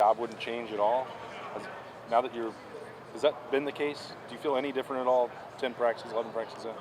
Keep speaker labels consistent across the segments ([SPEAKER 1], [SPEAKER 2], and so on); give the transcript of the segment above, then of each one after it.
[SPEAKER 1] job wouldn't change at all? Now that has that been the case? Do you feel any different at all? 10 practices, 11 practices in?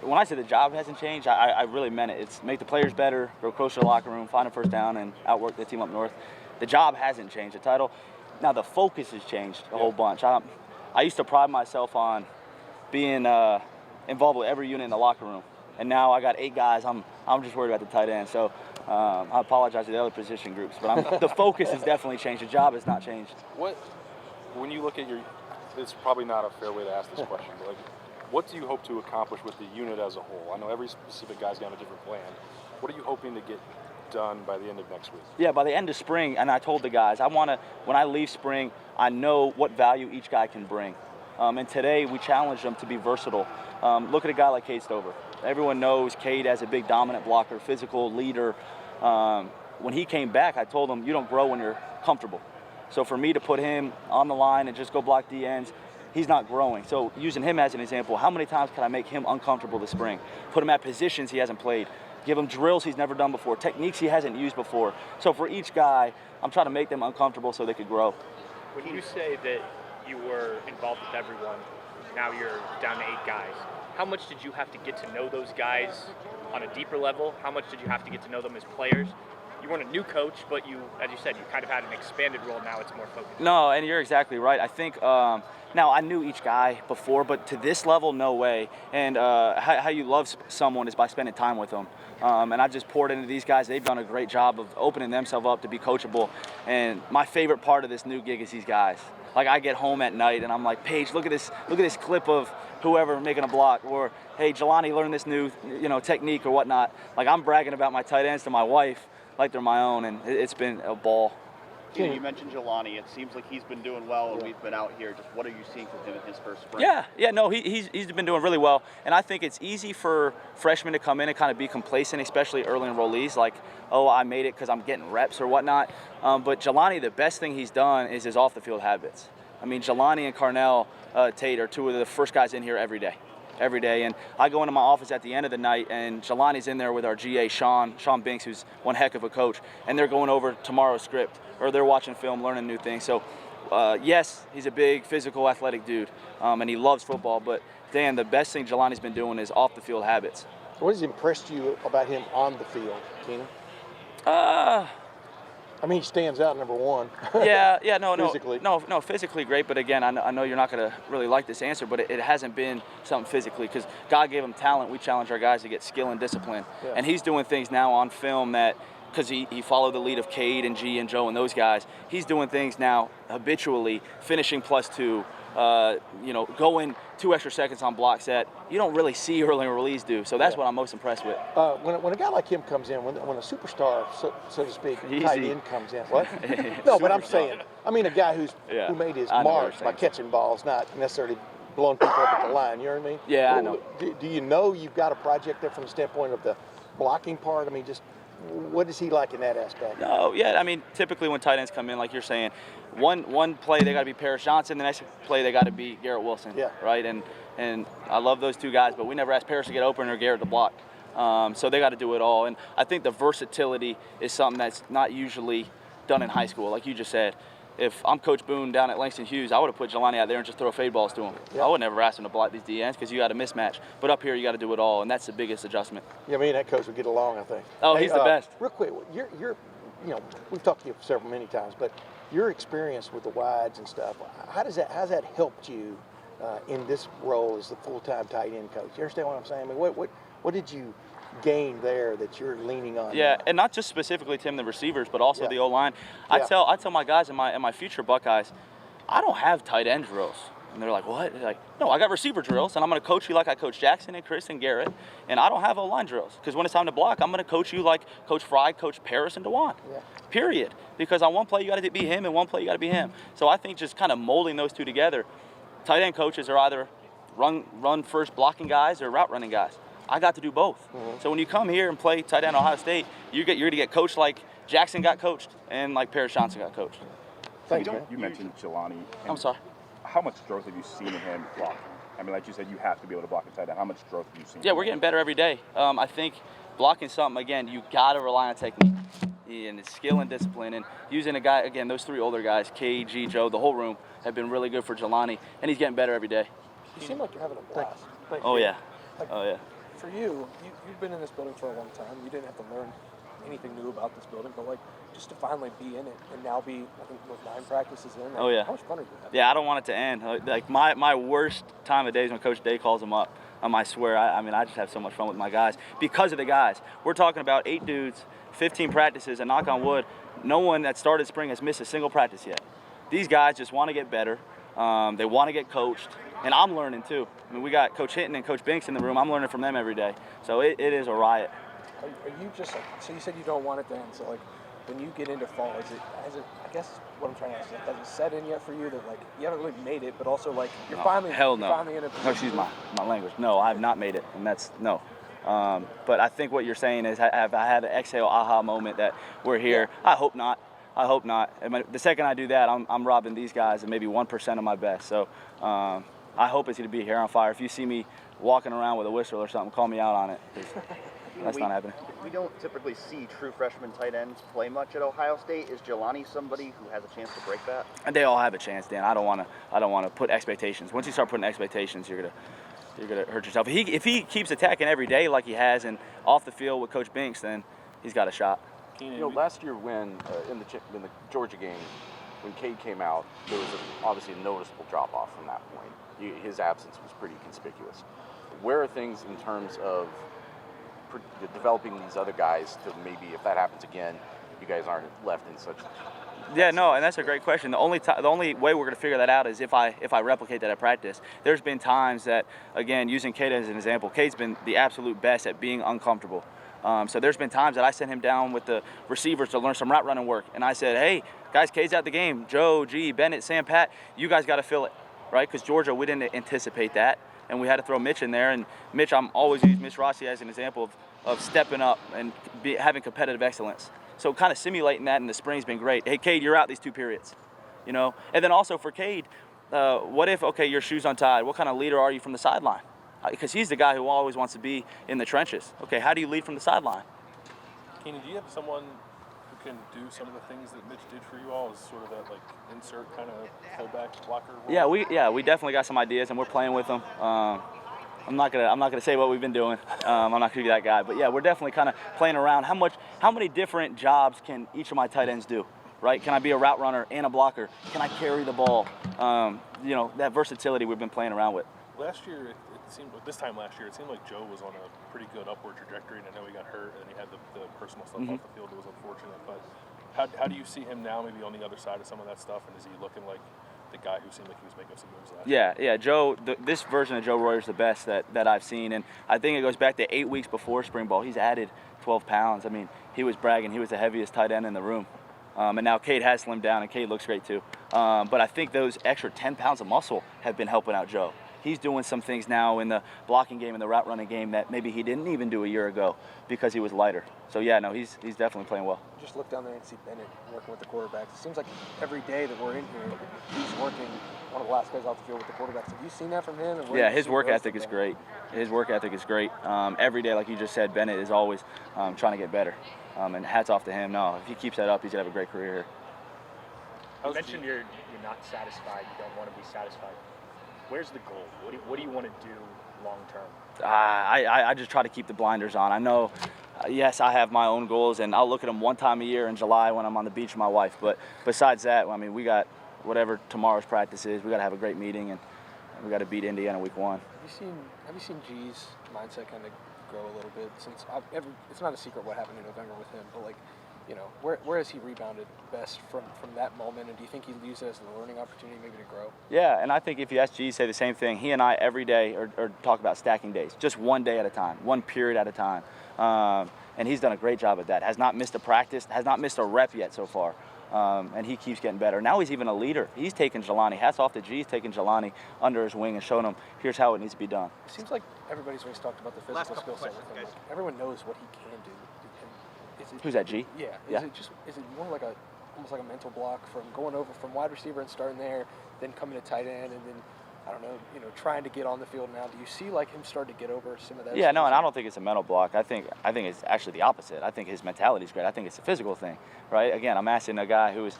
[SPEAKER 2] When I say the job hasn't changed, I really meant it. It's make the players better, go closer to the locker room, find a first down, and outwork the team up north. The job hasn't changed. The title, now the focus has changed a whole bunch. I used to pride myself on being involved with every unit in the locker room, and now I got 8 guys. I'm just worried about the tight end. So I apologize to the other position groups, but the focus has definitely changed. The job has not changed.
[SPEAKER 1] When you look at it's probably not a fair way to ask this question, but what do you hope to accomplish with the unit as a whole? I know every specific guy's got a different plan. What are you hoping to get done by the end of next week?
[SPEAKER 2] Yeah, by the end of spring, and I told the guys, when I leave spring, I know what value each guy can bring. And today we challenged them to be versatile. Look at a guy like Cade Stover. Everyone knows Cade as a big dominant blocker, physical leader. When he came back, I told him, you don't grow when you're comfortable. So for me to put him on the line and just go block D ends, he's not growing. So using him as an example, how many times can I make him uncomfortable this spring? Put him at positions he hasn't played. Give him drills he's never done before, techniques he hasn't used before. So for each guy, I'm trying to make them uncomfortable so they could grow.
[SPEAKER 3] When you say that you were involved with everyone, now you're down to 8 guys, how much did you have to get to know those guys on a deeper level? How much did you have to get to know them as players? You weren't a new coach, but you, as you said, you kind of had an expanded role. Now it's more focused.
[SPEAKER 2] No, and you're exactly right. I think now I knew each guy before, but to this level, no way. And how you love someone is by spending time with them. And I've just poured into these guys. They've done a great job of opening themselves up to be coachable. And my favorite part of this new gig is these guys. Like I get home at night and I'm like, Paige, look at this clip of whoever making a block, or hey, Jelani learned this new technique or whatnot. Like I'm bragging about my tight ends to my wife like they're my own, and it's been a ball.
[SPEAKER 4] You mentioned Jelani. It seems like he's been doing well, and we've been out here. Just what are you seeing from him in his first spring?
[SPEAKER 2] No, he's been doing really well, and I think it's easy for freshmen to come in and kind of be complacent, especially early enrollees, like, oh, I made it because I'm getting reps or whatnot. But Jelani, the best thing he's done is his off-the-field habits. I mean, Jelani and Carnell Tate are 2 of the first guys in here every day. And I go into my office at the end of the night, and Jelani's in there with our GA, Sean Binks, who's one heck of a coach, and they're going over tomorrow's script, or they're watching film, learning new things. So, yes, he's a big, physical, athletic dude, and he loves football, but, Dan, the best thing Jelani's been doing is off-the-field habits.
[SPEAKER 5] What has impressed you about him on the field, Keenan? I mean, he stands out, number one.
[SPEAKER 2] Physically. No, physically great. But again, I know you're not going to really like this answer, but it hasn't been something physically because God gave him talent. We challenge our guys to get skill and discipline. Yeah. And he's doing things now on film that, because he followed the lead of Cade and G and Joe and those guys, he's doing things now habitually, finishing +2, going 2 extra seconds on block set. You don't really see early release do. So that's what I'm most impressed with.
[SPEAKER 5] When a guy like him comes in, when a superstar, so to speak, tight end comes in, what? No, but I'm saying, I mean a guy who made his mark by catching balls, not necessarily blowing people up at the line, you know what I mean?
[SPEAKER 2] Yeah, I know.
[SPEAKER 5] Do you know you've got a project there from the standpoint of the blocking part? I mean, just what is he like in that aspect?
[SPEAKER 2] No, yeah, I mean, typically when tight ends come in, like you're saying, one play they got to be Paris Johnson, the next play they got to be Garrett Wilson, right? And I love those 2 guys, but we never asked Paris to get open or Garrett to block. So they got to do it all. And I think the versatility is something that's not usually done in high school, like you just said. If I'm Coach Boone down at Langston Hughes, I would have put Jelani out there and just throw fade balls to him. I would never ask him to block these DNs because you got a mismatch. But up here, you got to do it all, and that's the biggest adjustment.
[SPEAKER 5] Yeah, me and that coach would get along, I think.
[SPEAKER 2] Oh, he's the best.
[SPEAKER 5] Real quick, we've talked to you many times, but your experience with the wides and stuff, how's that helped you in this role as the full-time tight end coach? You understand what I'm saying? I mean, what did you gain there that you're leaning on?
[SPEAKER 2] Yeah, and not just specifically Tim the receivers, but also the O-line. I tell my guys in my future Buckeyes, I don't have tight end drills. And they're like, what? They're like, no, I got receiver drills, and I'm going to coach you like I coach Jackson and Chris and Garrett, and I don't have O-line drills. Because when it's time to block, I'm going to coach you like Coach Fry, Coach Paris, and DeJuan. Period. Because on one play, you got to be him, and one play, you got to be him. So I think just kind of molding those 2 together, tight end coaches are either run first blocking guys or route running guys. I got to do both. So when you come here and play tight end Ohio State, you're going to get coached like Jackson got coached and like Paris Johnson got coached.
[SPEAKER 5] Thanks, man.
[SPEAKER 6] You mentioned Jelani.
[SPEAKER 2] I'm sorry.
[SPEAKER 6] How much growth have you seen in him blocking? I mean, like you said, you have to be able to block a tight end. How much growth have you seen?
[SPEAKER 2] Yeah, we're getting better every day. I think blocking something, again, you got to rely on technique. and his skill and discipline, and using a guy, again, those three older guys, KG, Joe, the whole room, have been really good for Jelani, and he's getting better every day.
[SPEAKER 7] You seem like you're having a blast.
[SPEAKER 2] Oh, yeah.
[SPEAKER 7] Like,
[SPEAKER 2] Oh, yeah.
[SPEAKER 7] For you've been in this building for a long time. You didn't have to learn anything new about this building, but like just to finally be in it and now be, I think, with 9 practices in.
[SPEAKER 2] Oh, yeah.
[SPEAKER 7] How much fun is that?
[SPEAKER 2] Yeah, I don't want it to end. Like my worst time of day is when Coach Day calls them up. I swear, I mean, I just have so much fun with my guys because of the guys. We're talking about 8 dudes, 15 practices, and knock on wood, no one that started spring has missed a single practice yet. These guys just want to get better. They want to get coached, and I'm learning too. I mean, we got Coach Hinton and Coach Binks in the room. I'm learning from them every day. So it is a riot.
[SPEAKER 7] Are you just like, so you said you don't want it to end, so like when you get into fall, has it, I guess what I'm trying to ask is, has it set in yet for you that like you haven't really made it, but also like you're finally in a position?
[SPEAKER 2] No, excuse my language. No, I have not made it, and that's no. But I think what you're saying is, have I had an exhale aha moment that we're here? Yeah. I hope not. I hope not. The second I do that, I'm robbing these guys of maybe 1% of my best. So I hope it's going to be here on fire. If you see me walking around with a whistle or something, call me out on it. That's not happening.
[SPEAKER 4] We don't typically see true freshman tight ends play much at Ohio State. Is Jelani somebody who has a chance to break that?
[SPEAKER 2] And they all have a chance, Dan. I don't want to put expectations. Once you start putting expectations, you're gonna hurt yourself. If he keeps attacking every day like he has and off the field with Coach Binks, then he's got a shot.
[SPEAKER 8] You know, last year when in the Georgia game, when Cade came out, there was obviously a noticeable drop-off from that point. His absence was pretty conspicuous. Where are things in terms of developing these other guys to maybe, if that happens again, you guys aren't left in such...
[SPEAKER 2] Yeah, no, and that's a great question. The only way we're going to figure that out is if I replicate that at practice. There's been times that, again, using Cade as an example, Cade's been the absolute best at being uncomfortable. So there's been times that I sent him down with the receivers to learn some route running work, and I said, hey, guys, Cade's out the game. Joe, G, Bennett, Sam, Pat, you guys got to fill it, right? Because Georgia, we didn't anticipate that, and we had to throw Mitch in there. And Mitch, I'm always use Mitch Rossi as an example of stepping up and having competitive excellence. So kind of simulating that in the spring's been great. Hey, Cade, you're out these 2 periods, you know? And then also for Cade, what if, okay, your shoe's untied. What kind of leader are you from the sideline? Because he's the guy who always wants to be in the trenches. Okay, how do you lead from the sideline?
[SPEAKER 1] Keenan, do you have someone who can do some of the things that Mitch did for you all as sort of that like insert kind of fullback blocker role?
[SPEAKER 2] Yeah, we definitely got some ideas and we're playing with them. I'm not gonna say what we've been doing. I'm not gonna be that guy, but yeah, we're definitely kind of playing around. How many different jobs can each of my tight ends do? Right? Can I be a route runner and a blocker? Can I carry the ball? You know, that versatility we've been playing around with.
[SPEAKER 1] Last year, this time last year, it seemed like Joe was on a pretty good upward trajectory, and I know he got hurt and he had the personal stuff off the field that was unfortunate. But how do you see him now, maybe on the other side of some of that stuff, and is he looking like the guy who seemed like he was making some moves last year?
[SPEAKER 2] Yeah, Joe. This version of Joe Royer is the best that I've seen, and I think it goes back to 8 weeks before spring ball. He's added 12 pounds. I mean, he was bragging he was the heaviest tight end in the room. And now Cade has slimmed down, and Cade looks great too. But I think those extra 10 pounds of muscle have been helping out Joe. He's doing some things now in the blocking game and the route running game that maybe he didn't even do a year ago because he was lighter. So yeah, no, he's definitely playing well.
[SPEAKER 7] Just look down there and see Bennett working with the quarterbacks. It seems like every day that we're in here, he's working one of the last guys off the field with the quarterbacks. Have you seen that from him?
[SPEAKER 2] Yeah, his work ethic is great. His work ethic is great. Every day, like you just said, Bennett is always trying to get better. And hats off to him. No, if he keeps that up, he's gonna have a great career here.
[SPEAKER 3] You mentioned you're not satisfied. You don't want to be satisfied. Where's the goal? What do you want to do long term?
[SPEAKER 2] I just try to keep the blinders on. I know, yes, I have my own goals, and I'll look at them one time a year in July when I'm on the beach with my wife. But besides that, I mean, we got whatever tomorrow's practice is. We got to have a great meeting, and we got to beat Indiana week 1.
[SPEAKER 7] Have you seen G's mindset kind of grow a little bit since? It's not a secret what happened in November with him, but like, you know, where has he rebounded best from that moment? And do you think he used it as a learning opportunity maybe to grow?
[SPEAKER 2] Yeah, and I think if you ask G, say the same thing. He and I every day are talk about stacking days, just one day at a time, one period at a time. And he's done a great job at that. Has not missed a practice, has not missed a rep yet so far. And he keeps getting better. Now he's even a leader. He's taking Jelani. Hats off to G. He's taking Jelani under his wing and showing him here's how it needs to be done.
[SPEAKER 7] It seems like everybody's always talked about the physical skill set with him. Like, everyone knows what he can do.
[SPEAKER 2] Who's that, G?
[SPEAKER 7] Yeah. Is it more like almost like a mental block from going over from wide receiver and starting there, then coming to tight end, and then I don't know, trying to get on the field now. Do you see like him start to get over some of that?
[SPEAKER 2] Yeah, no, and I don't think it's a mental block. I think it's actually the opposite. I think his mentality is great. I think it's a physical thing, right? Again, I'm asking a guy who was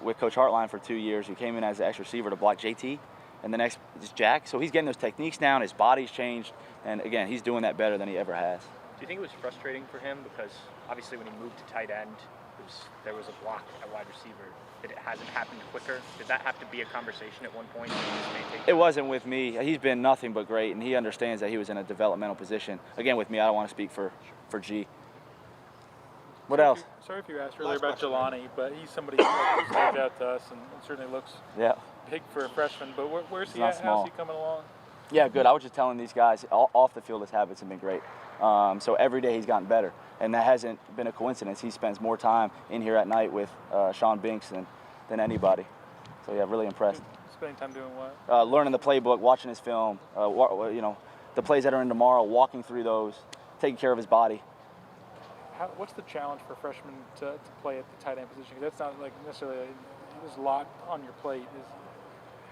[SPEAKER 2] with Coach Hartline for 2 years, who came in as an X receiver to block JT, and the next is Jack. So he's getting those techniques down. His body's changed, and again, he's doing that better than he ever has.
[SPEAKER 3] Do you think it was frustrating for him because obviously when he moved to tight end, there was a block at wide receiver? That it hasn't happened quicker? Did that have to be a conversation at one point?
[SPEAKER 2] It wasn't with me. He's been nothing but great, and he understands that he was in a developmental position. Again, with me, I don't want to speak for G. What else?
[SPEAKER 9] Sorry if you asked earlier about Jelani, but he's somebody who stands out to us and certainly looks big for a freshman. But where's he at? How's he coming along?
[SPEAKER 2] Yeah, good. I was just telling these guys, off the field, his habits have been great. So every day he's gotten better. And that hasn't been a coincidence. He spends more time in here at night with Sean Binks than anybody. So, yeah, really impressed.
[SPEAKER 9] Spending time doing what?
[SPEAKER 2] Learning the playbook, watching his film, the plays that are in tomorrow, walking through those, taking care of his body.
[SPEAKER 9] What's the challenge for freshmen to play at the tight end position? Because that's not like necessarily there's a lot on your plate.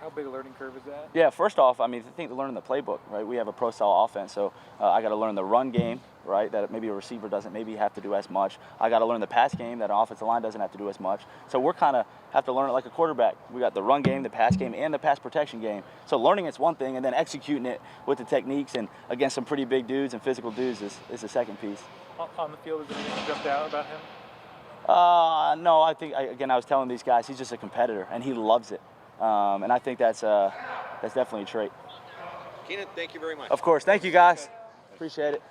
[SPEAKER 9] How big a learning curve is that?
[SPEAKER 2] Yeah, first off, I think learning the playbook, right? We have a pro-style offense, so I got to learn the run game, right? That maybe a receiver doesn't maybe have to do as much. I got to learn the pass game that an offensive line doesn't have to do as much. So we're kind of have to learn it like a quarterback. We got the run game, the pass game, and the pass protection game. So learning it's one thing, and then executing it with the techniques and against some pretty big dudes and physical dudes is the second piece.
[SPEAKER 9] On the field, is there anything jumped out about him?
[SPEAKER 2] No, I think I was telling these guys he's just a competitor and he loves it. And I think that's definitely a trait.
[SPEAKER 10] Keenan, thank you very much.
[SPEAKER 2] Of course. Thank you, guys. Appreciate it.